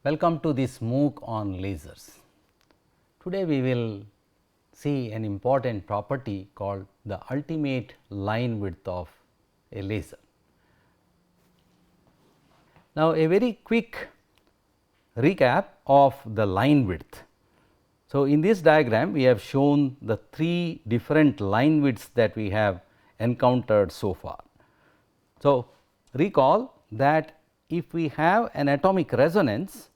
Welcome to this MOOC on lasers. Today we will see an important property called the ultimate line width of a laser. Now, a very quick recap of the line width. So, in this diagram we have shown the three different line widths that we have encountered so far. So, recall that if we have an atomic resonance,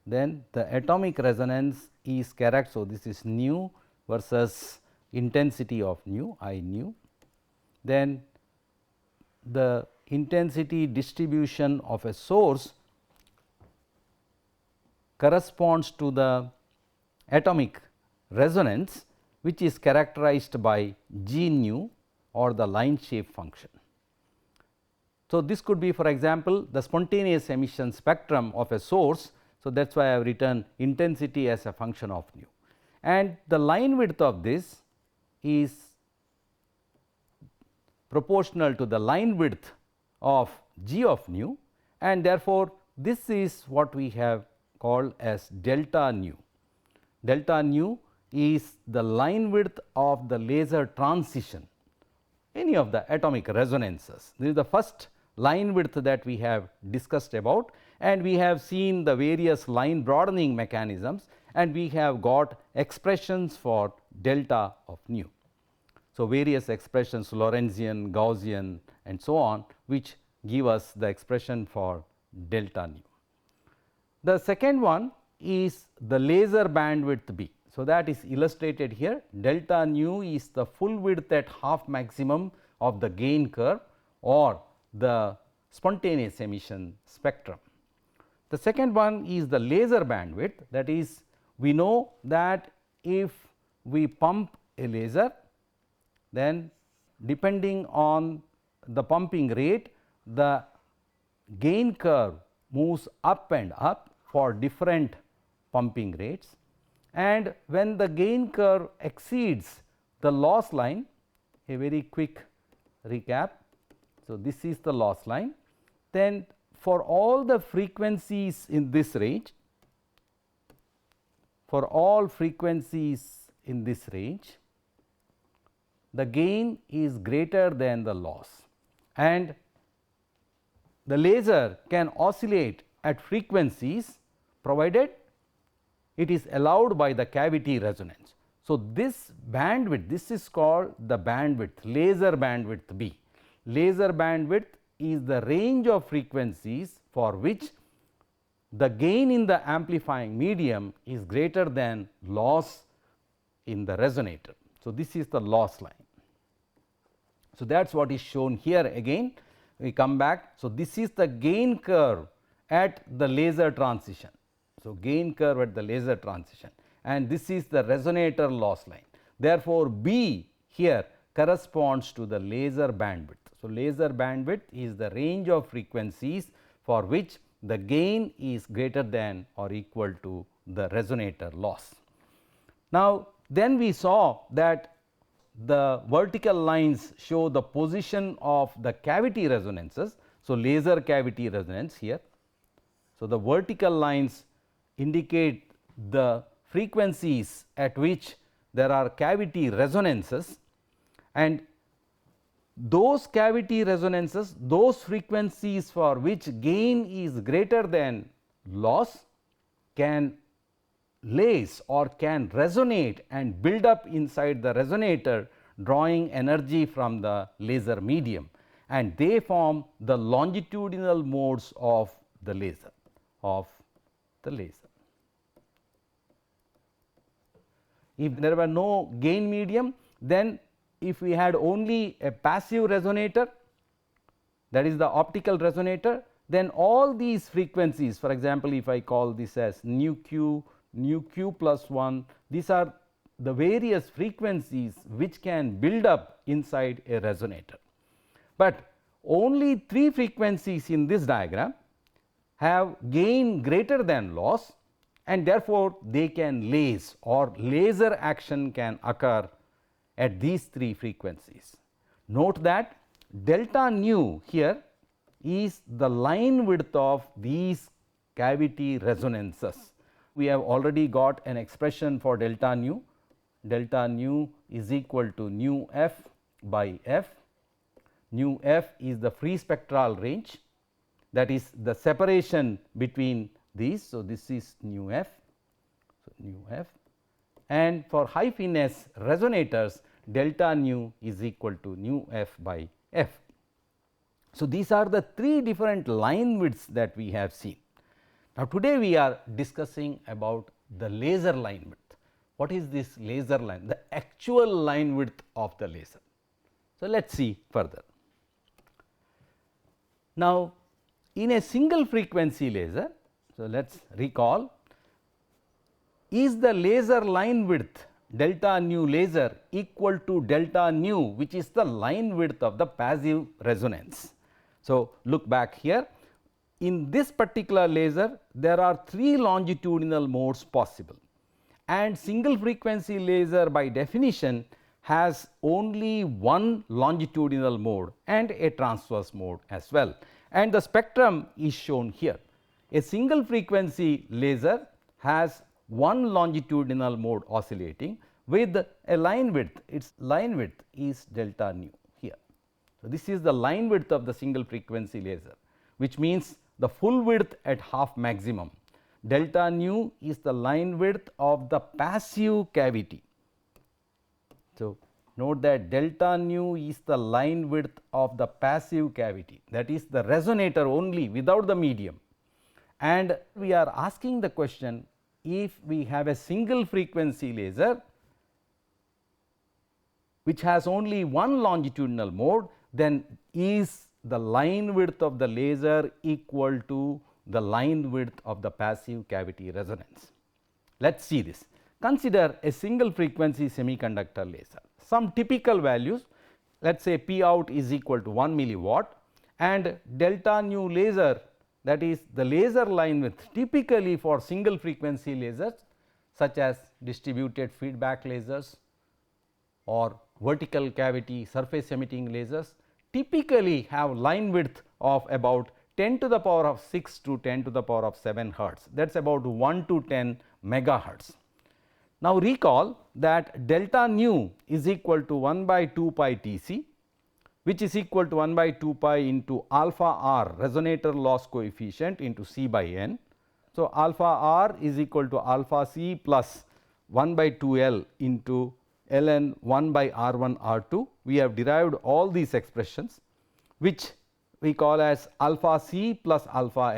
then the atomic resonance is correct. So, this is nu versus intensity of nu, I nu. Then the intensity distribution of a source corresponds to the atomic resonance, which is characterized by G nu or the line shape function. So, this could be, for example, the spontaneous emission spectrum of a source. So, that is why I have written intensity as a function of nu, and the line width of this is proportional to the line width of G of nu, and therefore, this is what we have called as delta nu. Delta nu is the line width of the laser transition, any of the atomic resonances. This is the first line width that we have discussed about, and we have seen the various line broadening mechanisms, and we have got expressions for delta of nu. So, various expressions Lorentzian, Gaussian and so on, which give us the expression for delta nu. The second one is the laser bandwidth B. So, that is illustrated here. Delta nu is the full width at half maximum of the gain curve or the spontaneous emission spectrum. The second one is the laser bandwidth, that is, we know that if we pump a laser, then depending on the pumping rate, the gain curve moves up and up for different pumping rates, and when the gain curve exceeds the loss line, a very quick recap. So, this is the loss line. Then for all the frequencies in this range, the gain is greater than the loss, and the laser can oscillate at frequencies provided it is allowed by the cavity resonance. So, this bandwidth, this is called the bandwidth, laser bandwidth B. Laser bandwidth is the range of frequencies for which the gain in the amplifying medium is greater than loss in the resonator. So, this is the loss line. So, that is what is shown here again. We come back. So, this is the gain curve at the laser transition. So, gain curve at the laser transition, and this is the resonator loss line. Therefore, B here corresponds to the laser bandwidth. So, laser bandwidth is the range of frequencies for which the gain is greater than or equal to the resonator loss. Now, then we saw that the vertical lines show the position of the cavity resonances. So, laser cavity resonance here. So, the vertical lines indicate the frequencies at which there are cavity resonances, and those cavity resonances, those frequencies for which gain is greater than loss, can lace or can resonate and build up inside the resonator, drawing energy from the laser medium, and they form the longitudinal modes of the laser. If there were no gain medium, then if we had only a passive resonator, that is the optical resonator, then all these frequencies, for example, if I call this as nu q plus 1, these are the various frequencies which can build up inside a resonator. But only 3 frequencies in this diagram have gain greater than loss, and therefore, they can lace or laser action can occur at these 3 frequencies. Note that delta nu here is the line width of these cavity resonances. We have already got an expression for delta nu. Delta nu is equal to nu f by f. Nu f is the free spectral range, that is the separation between these. So, this is nu f. So, nu f, and for high finesse resonators delta nu is equal to nu f by f. So, these are the three different line widths that we have seen. Now, today we are discussing about the laser line width. What is this laser line? The actual line width of the laser. So, let us see further. Now, in a single frequency laser, so let us recall, is the laser line width delta nu laser equal to delta nu, which is the line width of the passive resonance. So, look back here. In this particular laser, there are 3 longitudinal modes possible, and single frequency laser by definition has only one longitudinal mode and a transverse mode as well, and the spectrum is shown here. A single frequency laser has one longitudinal mode oscillating with a line width, its line width is delta nu here. So, this is the line width of the single frequency laser, which means the full width at half maximum. Delta nu is the line width of the passive cavity. So, note that delta nu is the line width of the passive cavity, that is the resonator only without the medium. And we are asking the question, if we have a single frequency laser which has only one longitudinal mode, then is the line width of the laser equal to the line width of the passive cavity resonance. Let us see this. Consider a single frequency semiconductor laser. Some typical values, let us say P out is equal to 1 milliwatt, and delta nu laser, that is the laser line width typically for single frequency lasers such as distributed feedback lasers or vertical cavity surface emitting lasers typically have line width of about 10 to the power of 6 to 10 to the power of 7 hertz, that is about 1 to 10 megahertz. Now, recall that delta nu is equal to 1 by 2 pi T c, which is equal to 1 by 2 pi into alpha r resonator loss coefficient into C by n. So, alpha r is equal to alpha c plus 1 by 2 L into ln 1 by r 1 r 2. We have derived all these expressions, which we call as alpha c plus alpha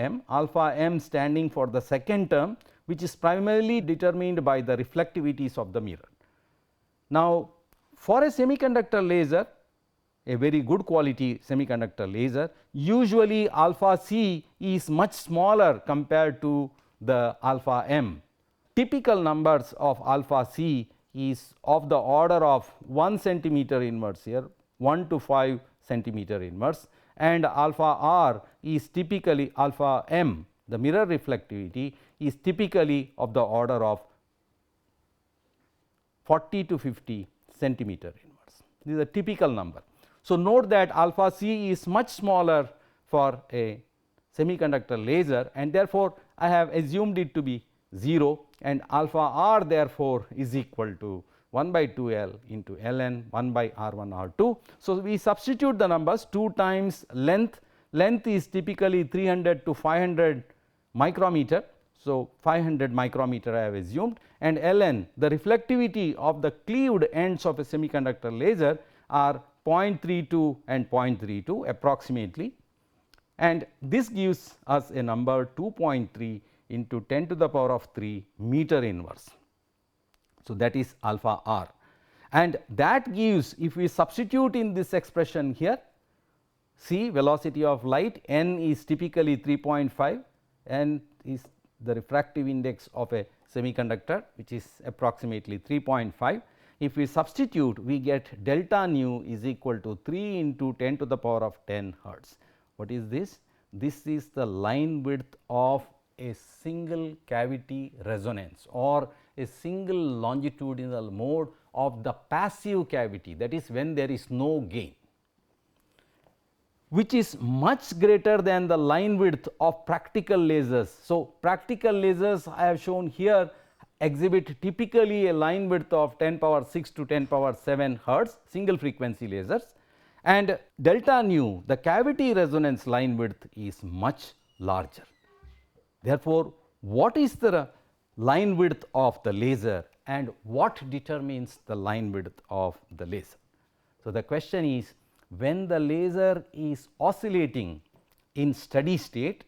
m standing for the second term, which is primarily determined by the reflectivities of the mirror. Now, for a semiconductor laser, a very good quality semiconductor laser, usually alpha c is much smaller compared to the alpha m. Typical numbers of alpha c is of the order of 1 centimeter inverse here, 1 to 5 centimeter inverse, and alpha r is typically alpha m, the mirror reflectivity is typically of the order of 40 to 50 centimeter inverse. This is a typical number. So, note that alpha c is much smaller for a semiconductor laser, and therefore, I have assumed it to be 0, and alpha r therefore is equal to 1 by 2 L into ln 1 by r 1 r 2. So, we substitute the numbers 2 times length. Length is typically 300 to 500 micrometer. So, 500 micrometer I have assumed, and ln, the reflectivity of the cleaved ends of a semiconductor laser are 0.32 and 0.32 approximately, and this gives us a number 2.3 into 10 to the power of 3 meter inverse. So, that is alpha r, and that gives, if we substitute in this expression here, c velocity of light, n is typically 3.5, n is the refractive index of a semiconductor, which is approximately 3.5. If we substitute, we get delta nu is equal to 3 into 10 to the power of 10 hertz. What is this? This is the line width of a single cavity resonance or a single longitudinal mode of the passive cavity, that is when there is no gain. which is much greater than the line width of practical lasers. So, practical lasers I have shown here exhibit typically a line width of 10 power 6 to 10 power 7 hertz single frequency lasers, and delta nu, the cavity resonance line width, is much larger. Therefore, what is the line width of the laser and what determines the line width of the laser? So, the question is, when the laser is oscillating in steady state,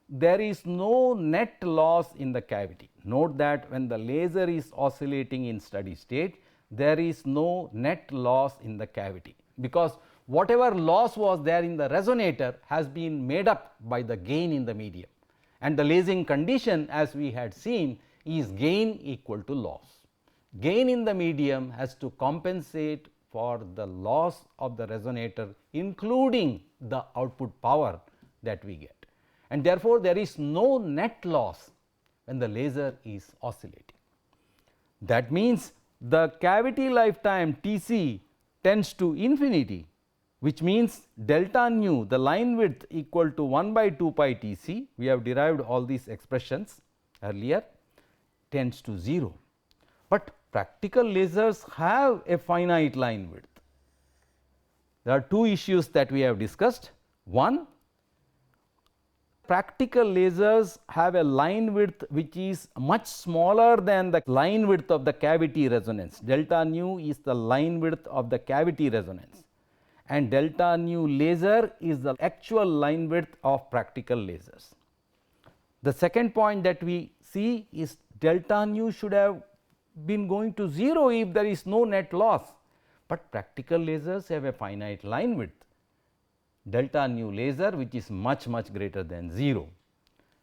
there is no net loss in the cavity. Note that when the laser is oscillating in steady state, there is no net loss in the cavity, because whatever loss was there in the resonator has been made up by the gain in the medium, and the lasing condition, as we had seen, is gain equal to loss. Gain in the medium has to compensate for the loss of the resonator, including the output power that we get, and therefore, there is no net loss when the laser is oscillating. That means, the cavity lifetime Tc tends to infinity, which means delta nu, the line width, equal to 1 by 2 pi Tc, we have derived all these expressions earlier, tends to 0. But practical lasers have a finite line width. There are two issues that we have discussed. One, practical lasers have a line width which is much smaller than the line width of the cavity resonance. Delta nu is the line width of the cavity resonance, and delta nu laser is the actual line width of practical lasers. The second point that we see is delta nu should have been going to 0 if there is no net loss, but practical lasers have a finite line width, delta nu laser, which is much greater than 0.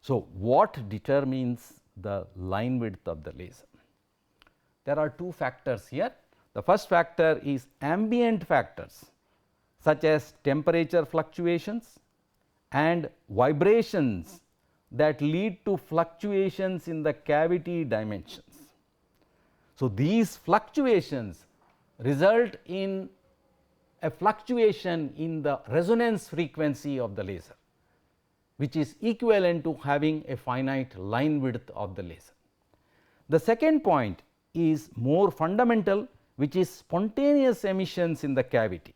So, what determines the line width of the laser? There are two factors here. The first factor is ambient factors such as temperature fluctuations and vibrations that lead to fluctuations in the cavity dimensions. So, these fluctuations result in a fluctuation in the resonance frequency of the laser, which is equivalent to having a finite line width of the laser. The second point is more fundamental, which is spontaneous emissions in the cavity,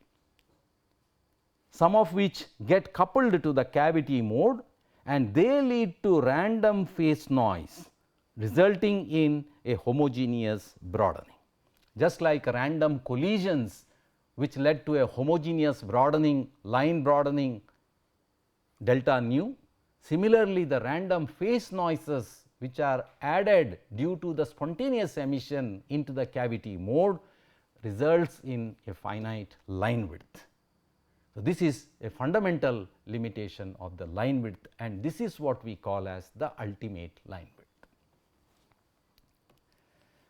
some of which get coupled to the cavity mode, and they lead to random phase noise, resulting in a homogeneous broadening. Just like random collisions which led to a homogeneous broadening, line broadening delta nu, similarly the random phase noises which are added due to the spontaneous emission into the cavity mode results in a finite line width. So, this is a fundamental limitation of the line width, and this is what we call as the ultimate line width.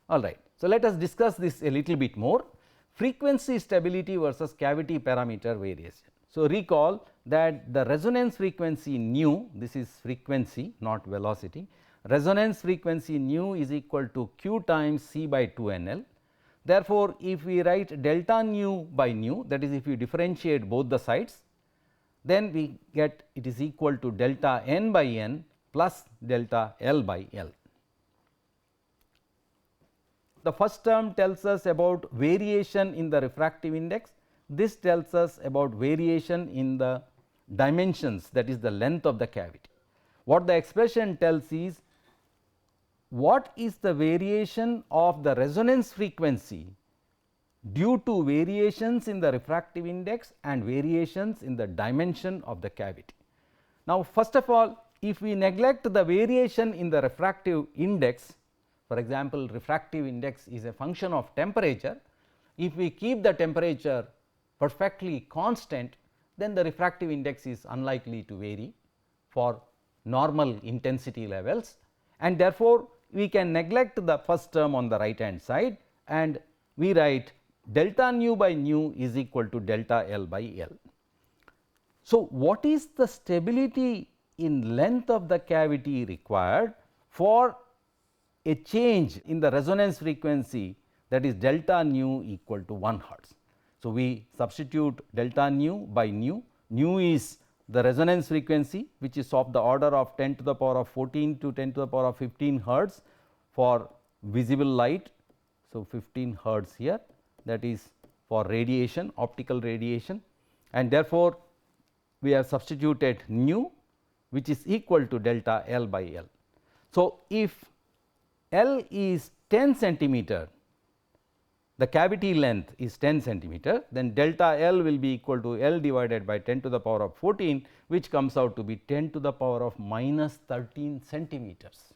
All right. So, let us discuss this a little bit more. Frequency stability versus cavity parameter variation. So, recall that the resonance frequency nu, this is frequency not velocity, resonance frequency nu is equal to q times c by 2 n l. Therefore, if we write delta nu by nu, that is if you differentiate both the sides, then we get it is equal to delta n by n plus delta L by L. The first term tells us about variation in the refractive index. This tells us about variation in the dimensions, that is the length of the cavity. What the expression tells is what is the variation of the resonance frequency due to variations in the refractive index and variations in the dimension of the cavity. Now, first of all, if we neglect the variation in the refractive index, for example, refractive index is a function of temperature. If we keep the temperature perfectly constant, then the refractive index is unlikely to vary for normal intensity levels, and therefore, we can neglect the first term on the right hand side, and we write delta nu by nu is equal to delta L by L. So, what is the stability in length of the cavity required for a change in the resonance frequency, that is delta nu equal to 1 hertz. So, we substitute delta nu by nu nu is the resonance frequency, which is of the order of 10 to the power of 14 to 10 to the power of 15 hertz for visible light. So, 15 hertz here, that is for radiation, optical radiation, and therefore, we have substituted nu, which is equal to delta L by L. So, if L is 10 centimeter, the cavity length is 10 centimeter, then delta L will be equal to L divided by 10 to the power of 14, which comes out to be 10 to the power of minus 13 centimeters.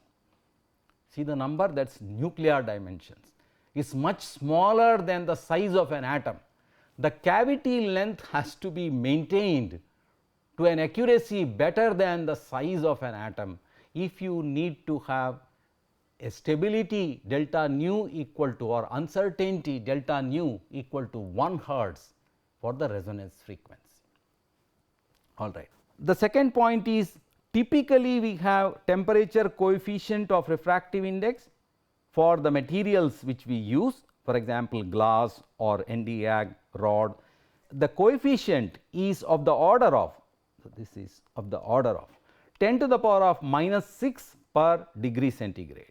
See the number, that is nuclear dimensions, is much smaller than the size of an atom. The cavity length has to be maintained to an accuracy better than the size of an atom if you need to have a stability delta nu equal to, or uncertainty delta nu equal to 1 hertz for the resonance frequency. All right. The second point is, typically we have temperature coefficient of refractive index for the materials which we use, for example, glass or Nd:YAG rod. The coefficient is of the order of, so this is of the order of 10 to the power of minus 6 per degree centigrade,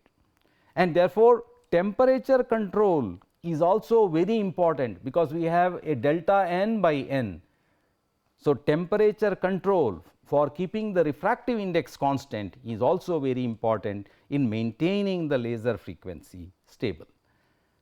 and therefore, temperature control is also very important, because we have a delta n by n. So, temperature control for keeping the refractive index constant is also very important in maintaining the laser frequency stable.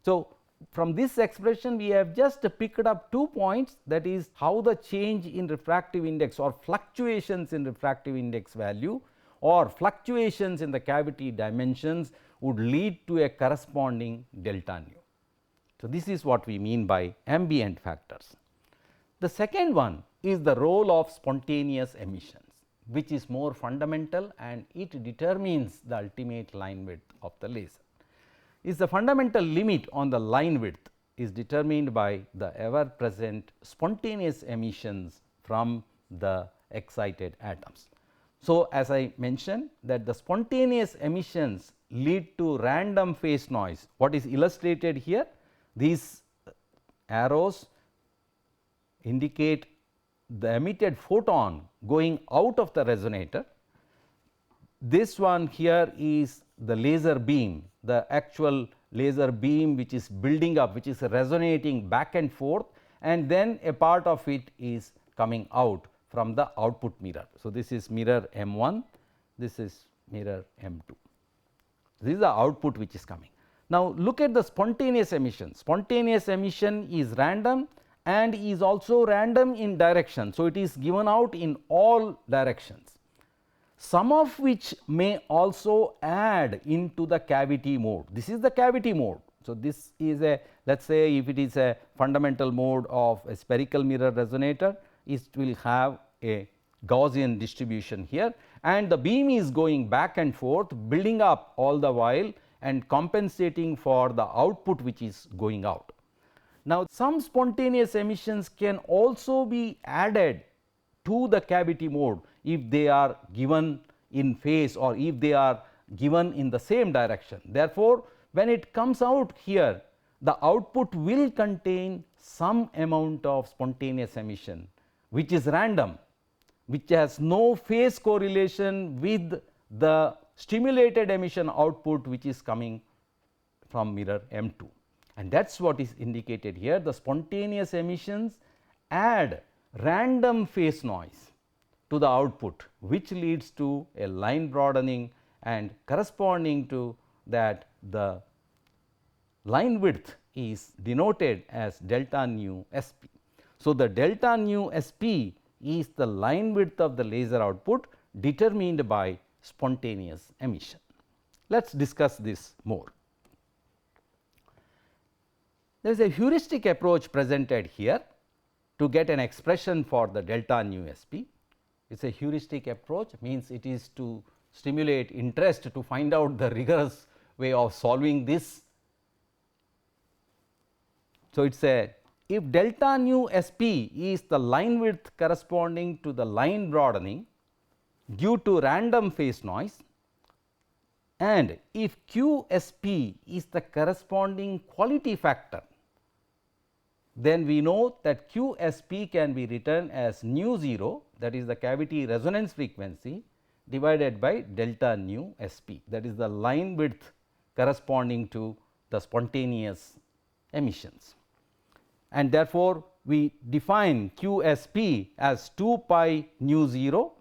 So, from this expression we have just picked up 2 points, that is how the change in refractive index or fluctuations in refractive index value or fluctuations in the cavity dimensions would lead to a corresponding delta nu. So, this is what we mean by ambient factors. The second one is the role of spontaneous emissions, which is more fundamental and it determines the ultimate line width of the laser. Is the fundamental limit on the line width is determined by the ever present spontaneous emissions from the excited atoms. So, as I mentioned that the spontaneous emissions lead to random phase noise. What is illustrated here? These arrows indicate the emitted photon going out of the resonator. This one here is the laser beam, the actual laser beam which is building up, which is resonating back and forth, and then a part of it is coming out from the output mirror. So, this is mirror M1, this is mirror M2. This is the output which is coming. Now, look at the spontaneous emission. Spontaneous emission is random and is also random in direction. So, it is given out in all directions, some of which may also add into the cavity mode. This is the cavity mode. So, this is a, let us say if it is a fundamental mode of a spherical mirror resonator, it will have a Gaussian distribution here, and the beam is going back and forth, building up all the while and compensating for the output which is going out. Now, some spontaneous emissions can also be added to the cavity mode if they are given in phase or if they are given in the same direction. Therefore, when it comes out here, the output will contain some amount of spontaneous emission which is random, which has no phase correlation with the stimulated emission output which is coming from mirror M2, and that is what is indicated here. The spontaneous emissions add random phase noise to the output, which leads to a line broadening, and corresponding to that the line width is denoted as delta nu SP. So, the delta nu SP is the line width of the laser output determined by spontaneous emission. Let us discuss this more. There is a heuristic approach presented here to get an expression for the delta nu SP. It is a heuristic approach, means it is to stimulate interest to find out the rigorous way of solving this. So, it is a, if delta nu SP is the line width corresponding to the line broadening due to random phase noise, and if QSP is the corresponding quality factor then we know that QSP can be written as nu 0, that is the cavity resonance frequency, divided by delta nu SP, that is the line width corresponding to the spontaneous emissions. And therefore, we define QSP as 2 pi nu 0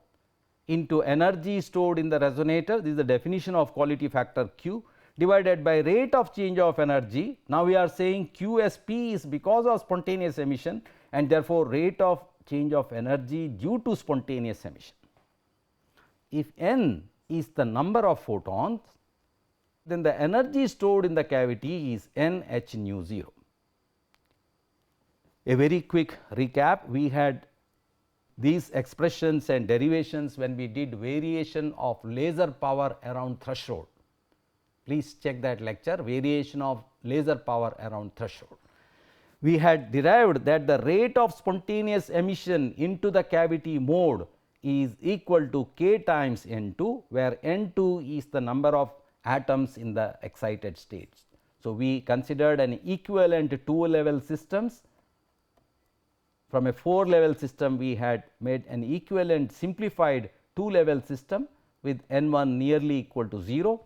into energy stored in the resonator, this is the definition of quality factor Q, divided by rate of change of energy. Now, we are saying QSP is because of spontaneous emission, and therefore, rate of change of energy due to spontaneous emission. If n is the number of photons, then the energy stored in the cavity is n h nu 0. A very quick recap, we had these expressions and derivations when we did variation of laser power around threshold. Please check that lecture, variation of laser power around threshold. We had derived that the rate of spontaneous emission into the cavity mode is equal to k times N2, where N2 is the number of atoms in the excited states. So, we considered an equivalent 2 level systems. From a 4 level system, we had made an equivalent simplified 2 level system with N1 nearly equal to 0,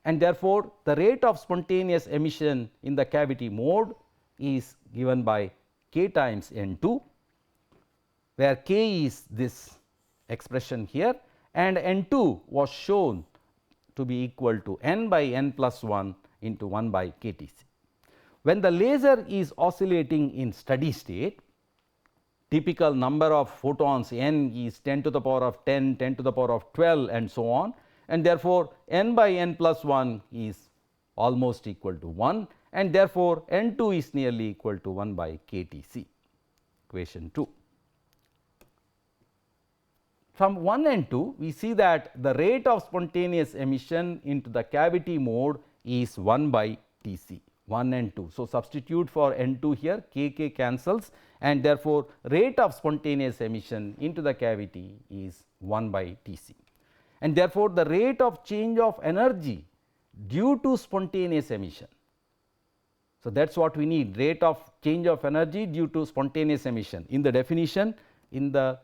and therefore, the rate of spontaneous emission in the cavity mode is given by k times N2, where k is this expression here, and N2 was shown to be equal to n by n plus 1 into 1 by KTC. When the laser is oscillating in steady state, typical number of photons n is 10 to the power of 10, 10 to the power of 12 and so on, and therefore, n by n plus 1 is almost equal to 1, and therefore, N2 is nearly equal to 1 by KTC, equation 2. From 1 and 2, we see that the rate of spontaneous emission into the cavity mode is 1 by Tc, 1 and 2. So, substitute for N2 here, K cancels, and therefore, rate of spontaneous emission into the cavity is 1 by Tc. And therefore, the rate of change of energy due to spontaneous emission. So, that is what we need, rate of change of energy due to spontaneous emission. In the definition, in the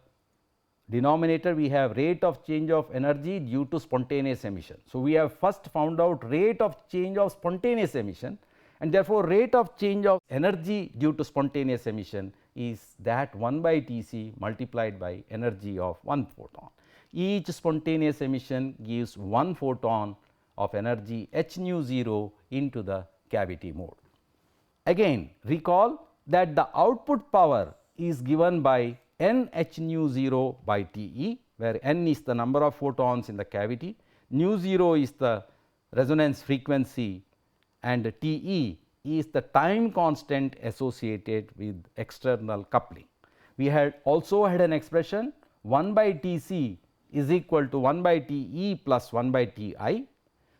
denominator we have rate of change of energy due to spontaneous emission. So, we have first found out rate of change of spontaneous emission, and therefore, rate of change of energy due to spontaneous emission is that 1 by Tc multiplied by energy of 1 photon. Each spontaneous emission gives 1 photon of energy h nu 0 into the cavity mode. Again, recall that the output power is given by n h nu 0 by T e, where n is the number of photons in the cavity, nu 0 is the resonance frequency, and T e is the time constant associated with external coupling. We had also had an expression 1 by T c is equal to 1 by T e plus 1 by T i.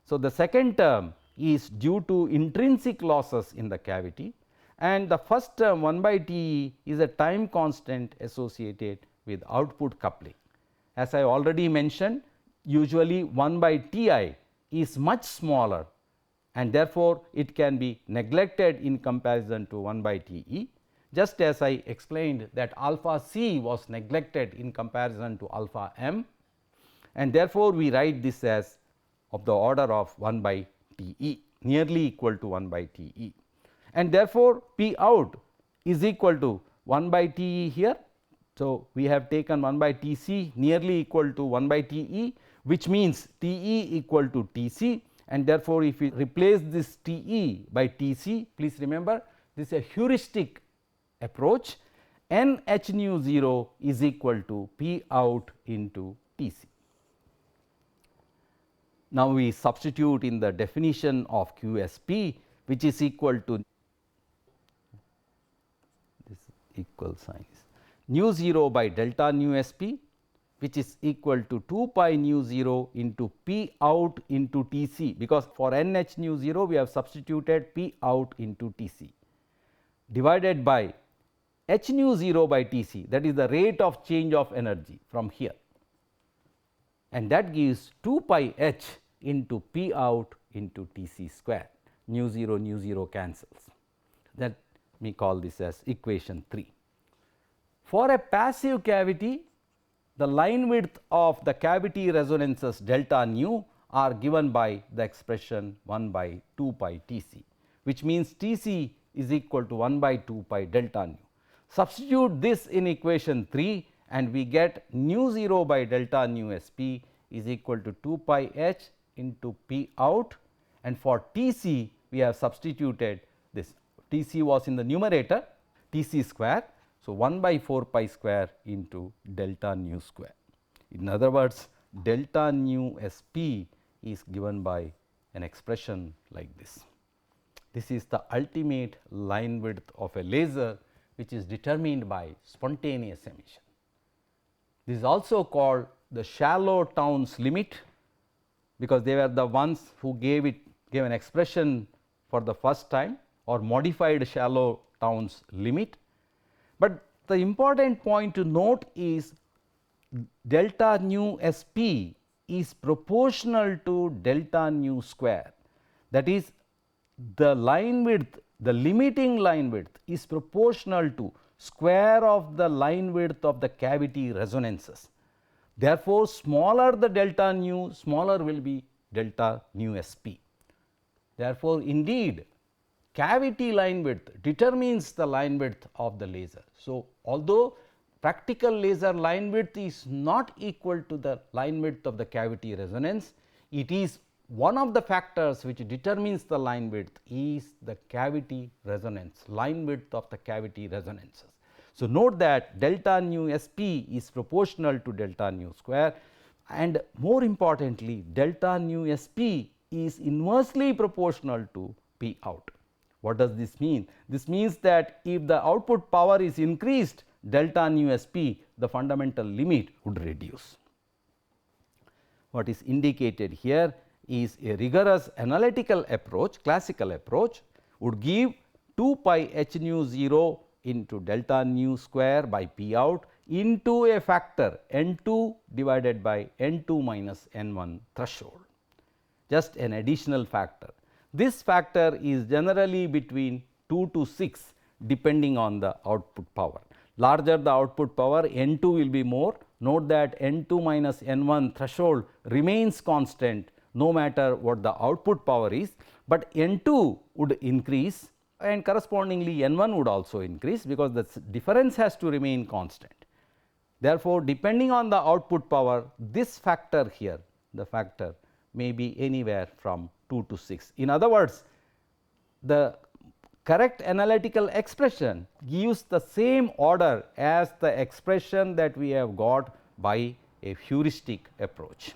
So, the second term is due to intrinsic losses in the cavity, and the first term 1 by T e is a time constant associated with output coupling. As I already mentioned, usually 1 by T i is much smaller, and therefore, it can be neglected in comparison to 1 by T e, just as I explained that alpha c was neglected in comparison to alpha m, and therefore, we write this as of the order of 1 by T e, nearly equal to 1 by T e, and therefore, P out is equal to 1 by T e here. So, we have taken 1 by T c nearly equal to 1 by T e, which means T e equal to T c, and therefore, if we replace this T e by T c, please remember this is a heuristic approach, n h nu 0 is equal to P out into T c. Now, we substitute in the definition of QSP, which is equal to this equal sign is nu 0 by delta nu SP, which is equal to 2 pi nu 0 into P out into T c, because for n h nu 0 we have substituted P out into T c, divided by h nu 0 by T c, that is the rate of change of energy from here, and that gives 2 pi h into P out into T c square, nu 0 cancels. That me call this as equation 3. For a passive cavity, the line width of the cavity resonances delta nu are given by the expression 1 by 2 pi T c, which means T c is equal to 1 by 2 pi delta nu. Substitute this in equation 3 and we get nu 0 by delta nu S p is equal to 2 pi h into P out, and for T c we have substituted this. T c was in the numerator, T c square. So, 1 by 4 pi square into delta nu square. In other words, delta nu S p is given by an expression like this. This is the ultimate line width of a laser, which is determined by spontaneous emission. This is also called the shallow Towns limit, because they were the ones who gave an expression for the first time, or modified shallow Towns limit. But the important point to note is delta nu S p is proportional to delta nu square. That is, the line width, the limiting line width is proportional to square of the line width of the cavity resonances. Therefore, smaller the delta nu, smaller will be delta nu S p. Therefore, indeed cavity line width determines the line width of the laser. So, although practical laser line width is not equal to the line width of the cavity resonance, it is one of the factors which determines the line width is the cavity resonance, line width of the cavity resonances. So, note that delta nu S p is proportional to delta nu square, and more importantly delta nu S p is inversely proportional to P out. What does this mean? This means that if the output power is increased, delta nu S p, the fundamental limit would reduce. What is indicated here is a rigorous analytical approach, classical approach would give 2 pi h nu 0 into delta nu square by P out into a factor n 2 divided by n 2 minus n 1 threshold, just an additional factor. This factor is generally between 2 to 6 depending on the output power. Larger the output power, n 2 will be more. Note that n 2 minus n 1 threshold remains constant no matter what the output power is, but n 2 would increase and correspondingly n 1 would also increase, because the difference has to remain constant. Therefore, depending on the output power, this factor here, the factor may be anywhere from 2 to 6. In other words, the correct analytical expression gives the same order as the expression that we have got by a heuristic approach.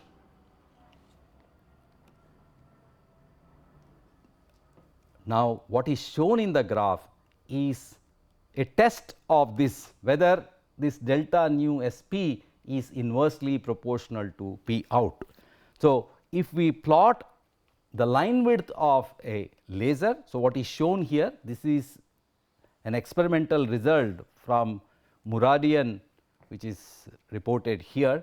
Now, what is shown in the graph is a test of this, whether this delta nu S p is inversely proportional to P out. So, if we plot the line width of a laser, so what is shown here, this is an experimental result from Muradian, which is reported here.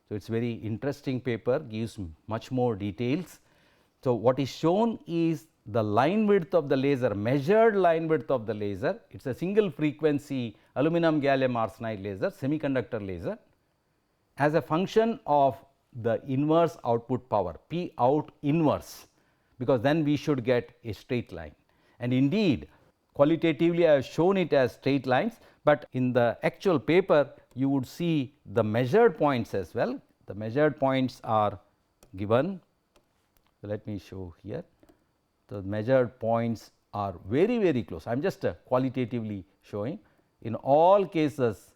So, it is very interesting paper, gives much more details. So, what is shown is the line width of the laser, measured line width of the laser. It is a single frequency aluminum gallium arsenide laser, semiconductor laser, as a function of the inverse output power, P out inverse, because then we should get a straight line. And indeed, qualitatively I have shown it as straight lines, but in the actual paper you would see the measured points as well. The measured points are given. So, let me show here. The measured points are very, very close. I am just qualitatively showing. In all cases,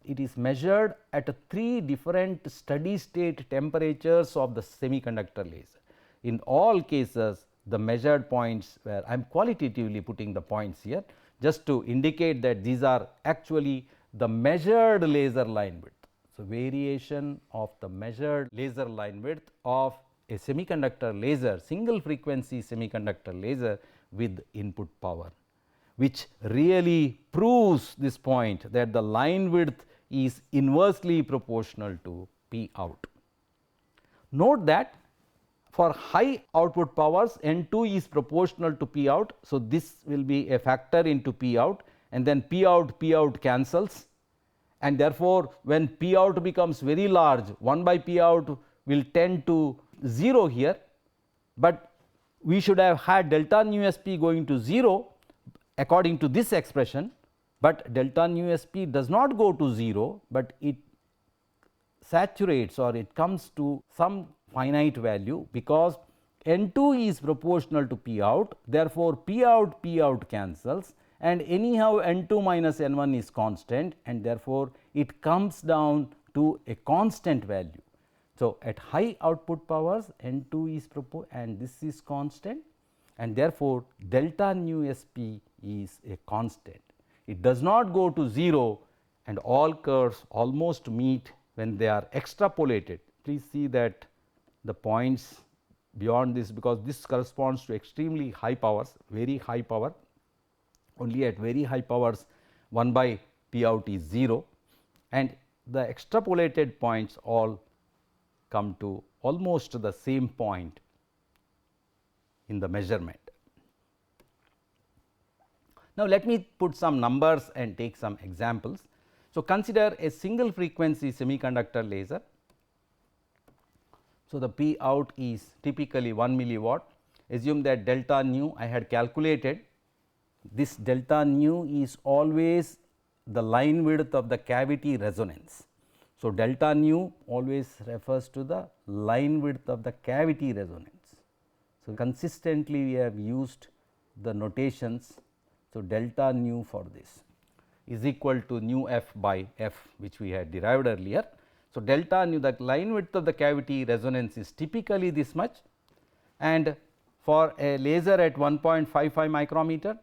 it is measured at 3 different steady state temperatures of the semiconductor laser. In all cases, the measured points where I am qualitatively putting the points here, just to indicate that these are actually the measured laser line width. So, variation of the measured laser line width of a semiconductor laser, single frequency semiconductor laser with input power, which really proves this point that the line width is inversely proportional to P out. Note that For high output powers, N2 is proportional to P out. So, this will be a factor into P out, and then P out cancels, and therefore, when P out becomes very large, 1 by P out will tend to 0 here, but we should have had delta nu S p going to 0 according to this expression, but delta nu S p does not go to 0, but it saturates or it comes to some finite value, because N2 is proportional to P out. Therefore, P out cancels, and anyhow N2 minus N1 is constant, and therefore, it comes down to a constant value. So, at high output powers N2 is and this is constant, and therefore, delta nu S p is a constant. It does not go to 0, and all curves almost meet when they are extrapolated. Please see that the points beyond this, because this corresponds to extremely high powers, very high power. Only at very high powers 1 by P out is 0, and the extrapolated points all come to almost the same point in the measurement. Now, let me put some numbers and take some examples. So, consider a single frequency semiconductor laser. So, the P out is typically 1 milliwatt. Assume that delta nu I had calculated. This delta nu is always the line width of the cavity resonance. So, delta nu always refers to the line width of the cavity resonance. So, consistently we have used the notations. So, delta nu for this is equal to nu f by f, which we had derived earlier. So, delta nu, the line width of the cavity resonance is typically this much, and for a laser at 1.55 micrometer,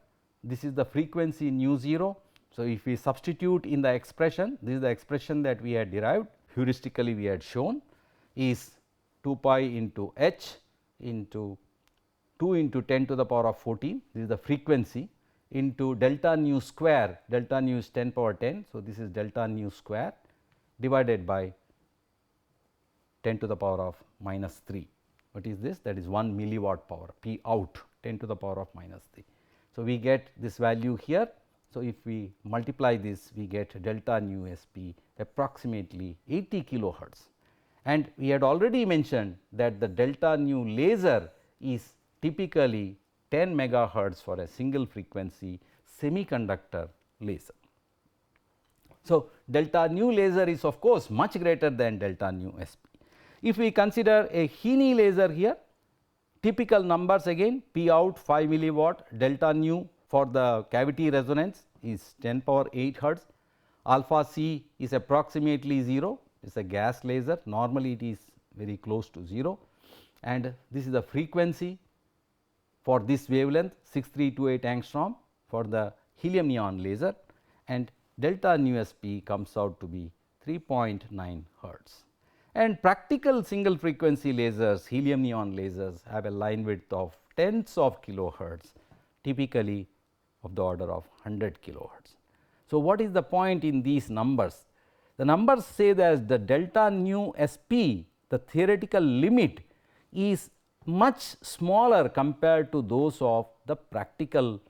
this is the frequency nu 0. So, if we substitute in the expression, this is the expression that we had derived, heuristically we had shown, is 2 pi into h into 2 into 10 to the power of 14, this is the frequency, into delta nu square, delta nu is 10 power 10. So, this is delta nu square divided by 10 to the power of minus 3. What is this? That is 1 milliwatt power, P out 10 to the power of minus 3. So, we get this value here. So, if we multiply this, we get delta nu S p approximately 80 kilohertz, and we had already mentioned that the delta nu laser is typically 10 megahertz for a single frequency semiconductor laser. So, delta nu laser is of course much greater than delta nu S p. If we consider a Heine laser here, typical numbers again P out 5 milliwatt, delta nu for the cavity resonance is 10 power 8 hertz, alpha c is approximately 0, it is a gas laser, normally it is very close to 0, and this is the frequency for this wavelength 6328 angstrom for the helium neon laser, and delta nu S p comes out to be 3.9 hertz. And practical single frequency lasers, helium neon lasers, have a line width of tens of kilohertz, typically of the order of 100 kilohertz. So, what is the point in these numbers? The numbers say that the delta nu S p, the theoretical limit, is much smaller compared to those of the practical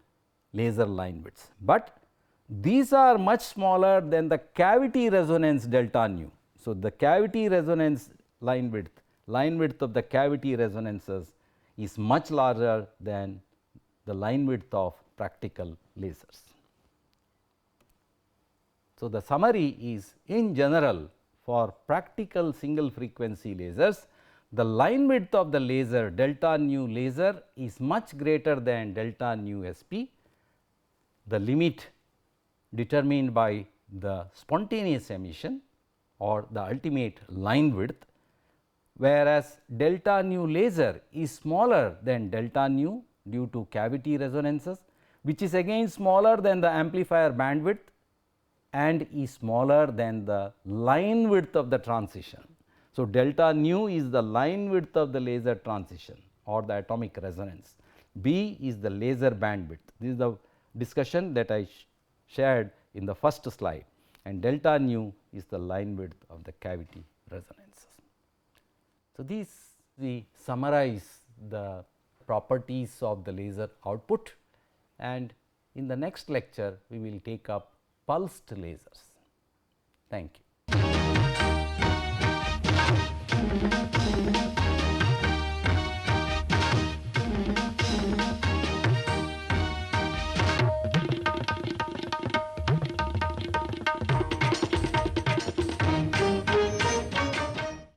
laser line widths, but these are much smaller than the cavity resonance delta nu. So, the cavity resonance line width of the cavity resonances is much larger than the line width of practical lasers. So, the summary is, in general, for practical single frequency lasers, the line width of the laser delta nu laser is much greater than delta nu S p. The limit determined by the spontaneous emission or the ultimate line width, whereas delta nu laser is smaller than delta nu due to cavity resonances, which is again smaller than the amplifier bandwidth and is smaller than the line width of the transition. So, delta nu is the line width of the laser transition or the atomic resonance, B is the laser bandwidth. This is the discussion that I shared in the first slide, and delta nu is the line width of the cavity resonances. So, these we summarize the properties of the laser output, and in the next lecture we will take up pulsed lasers. Thank you.